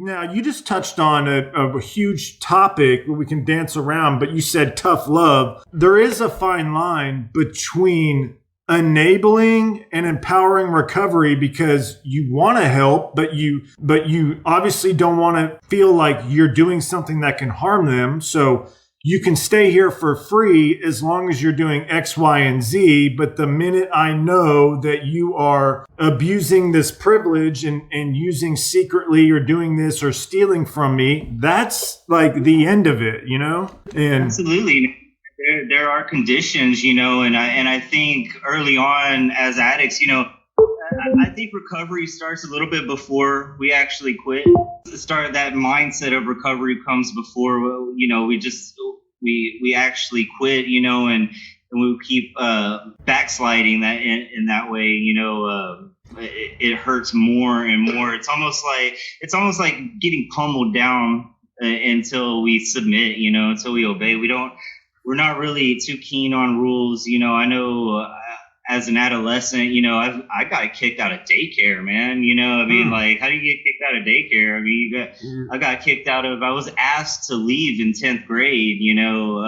Now, you just touched on a huge topic we can dance around, but you said tough love. There is a fine line between enabling and empowering recovery because you want to help, but you obviously don't want to feel like you're doing something that can harm them. So you can stay here for free as long as you're doing X, Y, and Z. But the minute I know that you are abusing this privilege and using secretly or doing this or stealing from me, that's like the end of it, you know? And absolutely. There are conditions, you know, and I think early on as addicts, you know, I think recovery starts a little bit before we actually quit. That mindset of recovery comes before, you know, we actually quit, you know, and we keep backsliding that in that way, you know, it hurts more and more. It's almost like getting pummeled down until we submit, you know, until we obey. We're not really too keen on rules, you know. I know as an adolescent, you know, I got kicked out of daycare, man. You know, I mean, like, how do you get kicked out of daycare? I mean, I got kicked out of. I was asked to leave in 10th grade. You know,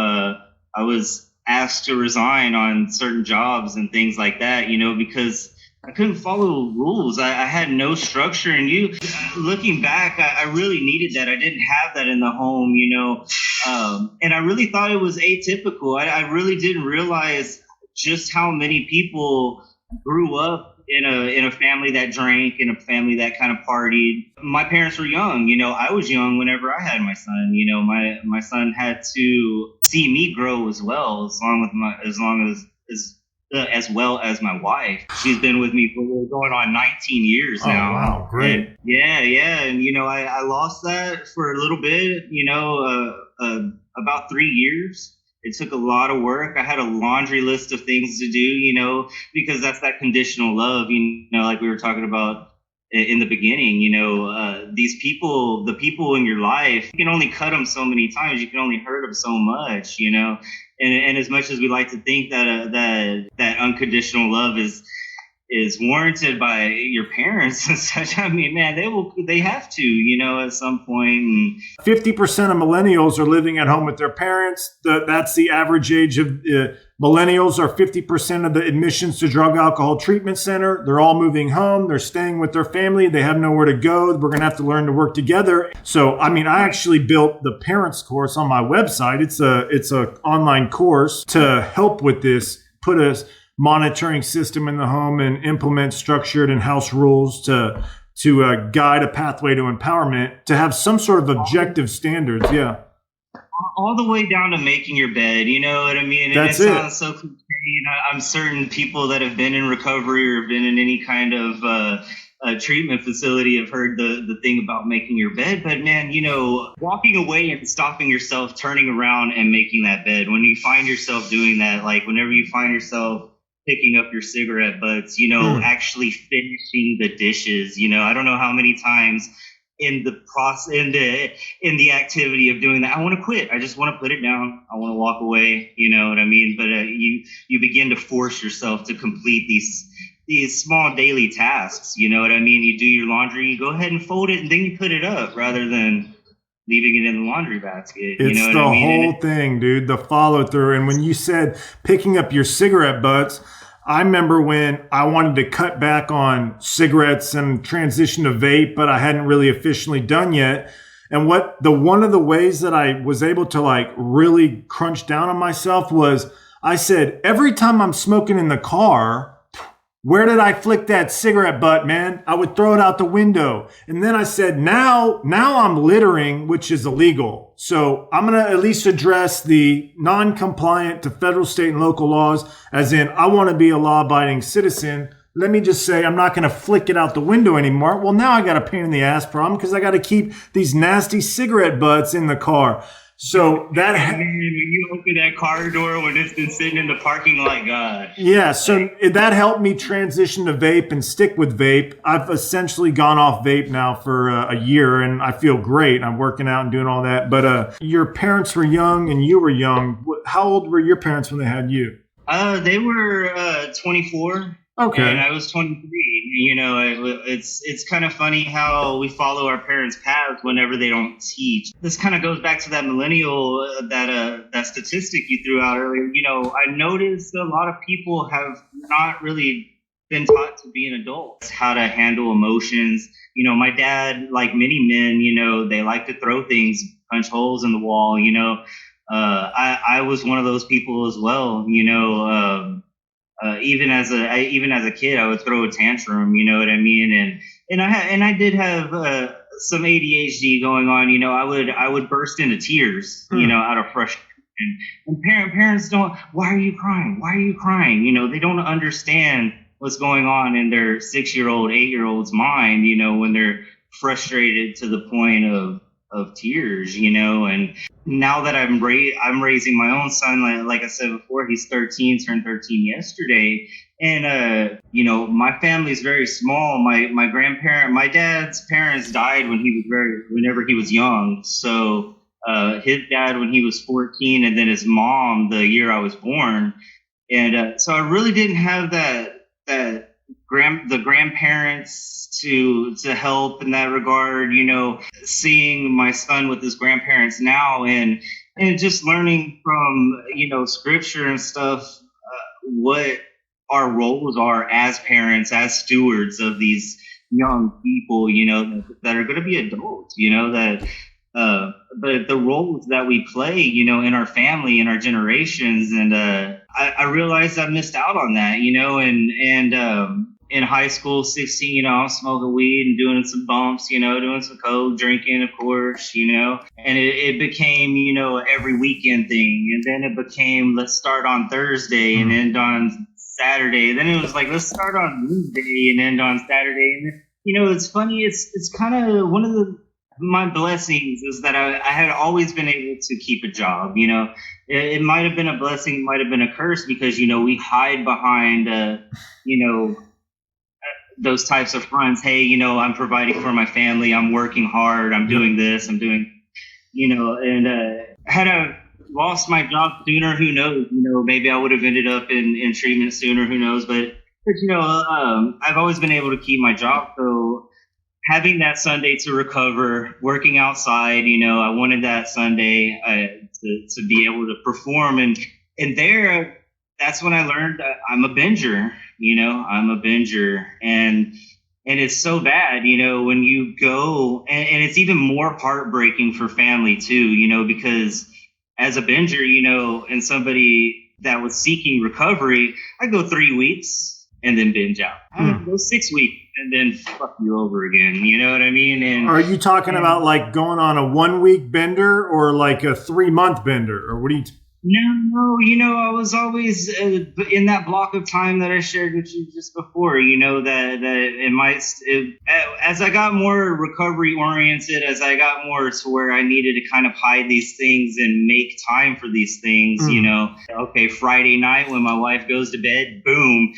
I was asked to resign on certain jobs and things like that. You know, because I couldn't follow rules. I had no structure. And looking back, I really needed that. I didn't have that in the home. You know, and I really thought it was atypical. I really didn't realize just how many people grew up in a family that drank, in a family that kind of partied. My parents were young, you know. I was young whenever I had my son. You know, my son had to see me grow as well, as well as my wife. She's been with me for going on 19 years now. Oh, wow, great. And yeah, and you know, I lost that for a little bit. You know, about 3 years. It took a lot of work. I had a laundry list of things to do, you know, because that's that conditional love, you know, like we were talking about in the beginning. You know, these people, the people in your life, you can only cut them so many times. You can only hurt them so much, you know. And as much as we like to think that unconditional love is warranted by your parents and such, I mean, man, they have to, you know, at some point. And 50% of millennials are living at home with their parents. That's the average age of millennials are 50% of the admissions to drug alcohol treatment center. They're all moving home. They're staying with their family. They have nowhere to go. We're going to have to learn to work together. So, I mean, I actually built the parents course on my website. It's a online course to help with this, put a monitoring system in the home and implement structured and house rules to guide a pathway to empowerment, to have some sort of objective standards. Yeah. All the way down to making your bed, you know what I mean? And it sounds so cliche. You know, I'm certain people that have been in recovery or have been in any kind of treatment facility have heard the thing about making your bed. But man, you know, walking away and stopping yourself, turning around and making that bed. When you find yourself doing that, like whenever you find yourself picking up your cigarette butts, you know, actually finishing the dishes, you know, I don't know how many times in the process, in the activity of doing that, I want to quit. I just want to put it down. I want to walk away. You know what I mean? But you begin to force yourself to complete these small daily tasks. You know what I mean? You do your laundry, you go ahead and fold it, and then you put it up rather than leaving it in the laundry basket. It's you know the what I mean? whole thing, dude, the follow through. And when you said picking up your cigarette butts, I remember when I wanted to cut back on cigarettes and transition to vape, but I hadn't really officially done yet. And one of the ways that I was able to like really crunch down on myself was I said, every time I'm smoking in the car, where did I flick that cigarette butt, man? I would throw it out the window. And then I said, now I'm littering, which is illegal. So I'm going to at least address the non-compliant to federal, state, and local laws, as in I want to be a law-abiding citizen. Let me just say I'm not going to flick it out the window anymore. Well, now I got a pain in the ass problem because I got to keep these nasty cigarette butts in the car. So that when you open that car door when it's been sitting in the parking lot, God. Yeah, so that helped me transition to vape and stick with vape. I've essentially gone off vape now for a year, and I feel great. I'm working out and doing all that. But your parents were young, and you were young. How old were your parents when they had you? They were 24. and Okay. I was 23. It's kind of funny how we follow our parents' paths whenever they don't teach. This kind of goes back to that millennial that statistic you threw out earlier. I noticed a lot of people have not really been taught to be an adult, how to handle emotions. My dad, like many men, they like to throw things, punch holes in the wall. I was one of those people as well. Even as a kid, I would throw a tantrum. You know what I mean? And I did have some ADHD going on. I would burst into tears. Out of frustration. And parents don't. Why are you crying? Why are you crying? They don't understand what's going on in their 6-year-old, 8-year-old's mind. When they're frustrated to the point of tears. And now that I'm raising my own son, like I said before, he's 13, turned 13 yesterday, and my family's very small. My dad's parents died whenever he was young. So his dad when he was 14, and then his mom the year I was born, and so I really didn't have that the grandparents to help in that regard. Seeing my son with his grandparents now, and just learning from scripture and stuff, what our roles are as parents, as stewards of these young people, that are going to be adults, that the roles that we play, in our family, in our generations. And I realized I missed out on that, and in high school, 16, I'm smoking weed and doing some bumps, doing some coke, drinking, of course, and it became, every weekend thing. And then it became, let's start on Thursday and end on Saturday. Then it was like, let's start on Wednesday and end on Saturday. And it's funny. It's kind of one of my blessings is that I had always been able to keep a job. It might have been a blessing, it might have been a curse, because we hide behind those types of fronts. Hey, I'm providing for my family, I'm working hard, I'm doing this, I'm doing, and had I lost my job sooner, who knows? Maybe I would have ended up in treatment sooner, who knows? But I've always been able to keep my job. So having that Sunday to recover, working outside, I wanted that Sunday to be able to perform, and there, that's when I learned that I'm a binger. I'm a binger, and it's so bad, when you go, and it's even more heartbreaking for family too, because as a binger, and somebody that was seeking recovery, I go 3 weeks and then binge out. I go 6 weeks and then fuck you over again. You know what I mean? And Are you talking about like going on a 1 week bender or like a 3 month bender, or what are you? No, I was always in that block of time that I shared with you just before, as I got more recovery oriented, as I got more to where I needed to kind of hide these things and make time for these things, okay, Friday night when my wife goes to bed, boom,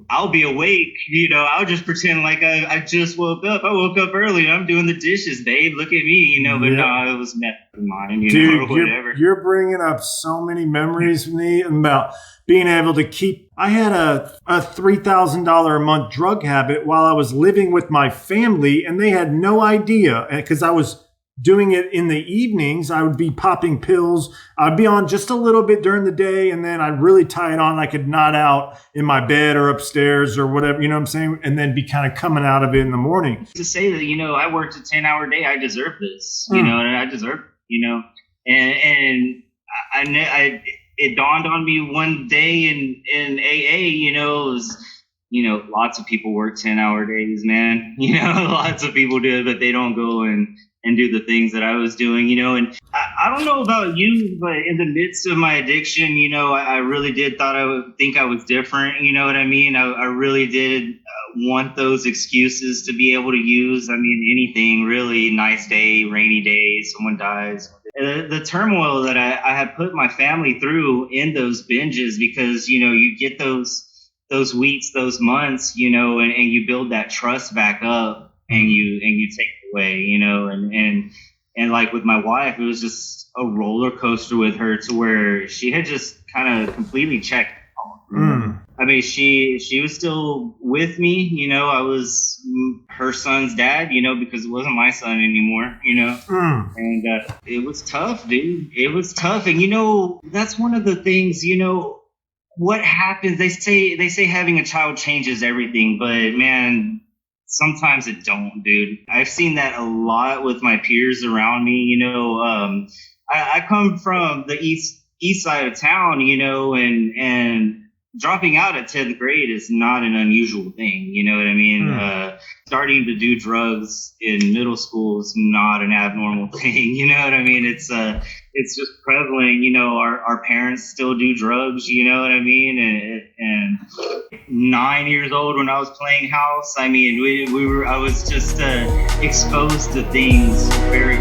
I'll be awake, I'll just pretend like I just woke up. I woke up early. I'm doing the dishes, babe. Look at me, but no, it was mine, Dude, or whatever. You're bringing up so many memories with me about being able to keep. I had a $3,000 a month drug habit while I was living with my family, and they had no idea because I was doing it in the evenings. I would be popping pills. I'd be on just a little bit during the day, and then I'd really tie it on. I could nod out in my bed or upstairs or whatever, you know what I'm saying? And then be kind of coming out of it in the morning. To say that, I worked a 10-hour day, I deserve this, and I deserve it, and it dawned on me one day in AA, it was, lots of people work 10-hour days, man. Lots of people do, but they don't go and do the things that I was doing, and I don't know about you, but in the midst of my addiction, I really did think I was different. You know what I mean? I really did want those excuses to be able to use. I mean, anything really. Nice day, rainy day, someone dies. The turmoil that I had put my family through in those binges, because, you get those weeks, those months, and you build that trust back up, and you take it away, and like with my wife, it was just a roller coaster with her, to where she had just kind of completely checked out. I mean, she was still with me, you know. I was her son's dad, you know, because it wasn't my son anymore, you know. And it was tough, dude. It was tough, and you know, that's one of the things, you know, what happens. They say having a child changes everything, but man, sometimes it don't, dude. I've seen that a lot with my peers around me. You know, I come from the east side of town, you know, and dropping out at 10th grade is not an unusual thing. You know what I mean? Starting to do drugs in middle school is not an abnormal thing. You know what I mean? It's just prevalent. You know, our parents still do drugs. You know what I mean? And 9 years old when I was playing house, I mean, I was just exposed to things very